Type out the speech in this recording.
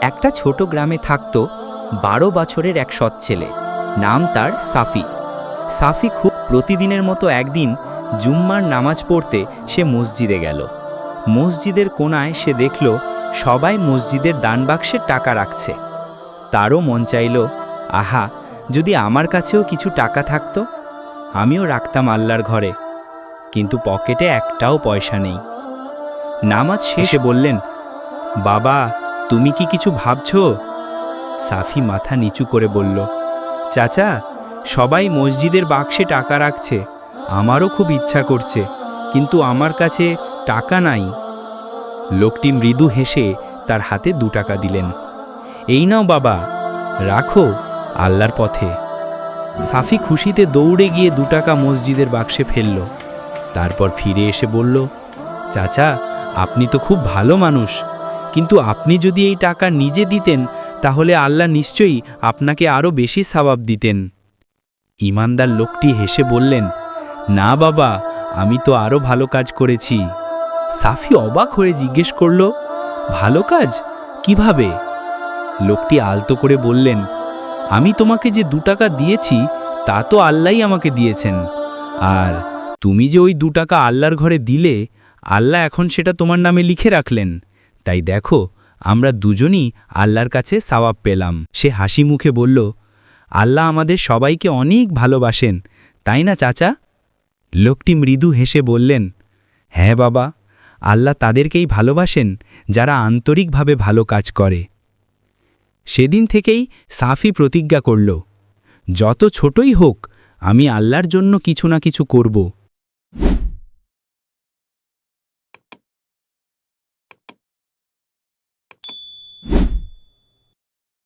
একটা ছোট গ্রামে থাকত 12 বছরের এক সৎ ছেলে। নাম তার সাফি। সাফি খুব প্রতিদিনের মতো একদিন জুম্মার নামাজ পড়তে সে মসজিদে গেল। মসজিদের কোণায় সে দেখল সবাই মসজিদের দানবাক্সে টাকা রাখছে। তারও মন চাইল, আহা, যদি আমার কাছেও কিছু টাকা থাকতো, আমিও রাখতাম আল্লাহর ঘরে। কিন্তু পকেটে একটাও পয়সা নেই। নামাজ শেষে বললেন, বাবা, তুমি কি কিছু ভাবছো? সাফি মাথা নিচু করে বলল, চাচা, সবাই মসজিদের বাক্সে টাকা রাখছে, আমারও খুব ইচ্ছা করছে, কিন্তু আমার কাছে টাকা নাই। লোকটি মৃদু হেসে তার হাতে 2 টাকা দিলেন। এই নাও বাবা, রাখো আল্লাহর পথে। সাফি খুশিতে দৌড়ে গিয়ে 2 টাকা মসজিদের বাক্সে ফেলল। তারপর ফিরে এসে বলল, চাচা, আপনি তো খুব ভালো মানুষ, কিন্তু আপনি যদি এই টাকা নিজে দিতেন তাহলে আল্লাহ নিশ্চয়ই আপনাকে আরও বেশি সওয়াব দিতেন। ঈমানদার লোকটি হেসে বললেন, না বাবা, আমি তো আরও ভালো কাজ করেছি। সাফি অবাক হয়ে জিজ্ঞেস করল, ভালো কাজ কিভাবে? লোকটি আলতো করে বললেন, আমি তোমাকে যে 2 টাকা দিয়েছি তা তো আল্লাহই আমাকে দিয়েছেন, আর তুমি যে ওই 2 টাকা আল্লাহর ঘরে দিলে, আল্লাহ এখন সেটা তোমার নামে লিখে রাখলেন। তাই দেখো, আমরা দুজনই আল্লাহর কাছে সওয়াব পেলাম। সে হাসি মুখে বলল, আল্লাহ আমাদের সবাইকে অনেক ভালোবাসেন, তাই না চাচা? লোকটি মৃদু হেসে বললেন, হ্যাঁ বাবা, আল্লাহ তাদেরকেই ভালোবাসেন যারা আন্তরিকভাবে ভালো কাজ করে। সেদিন থেকেই সাফি প্রতিজ্ঞা করল, যত ছোটই হোক, আমি আল্লাহর জন্য কিছু না কিছু করব।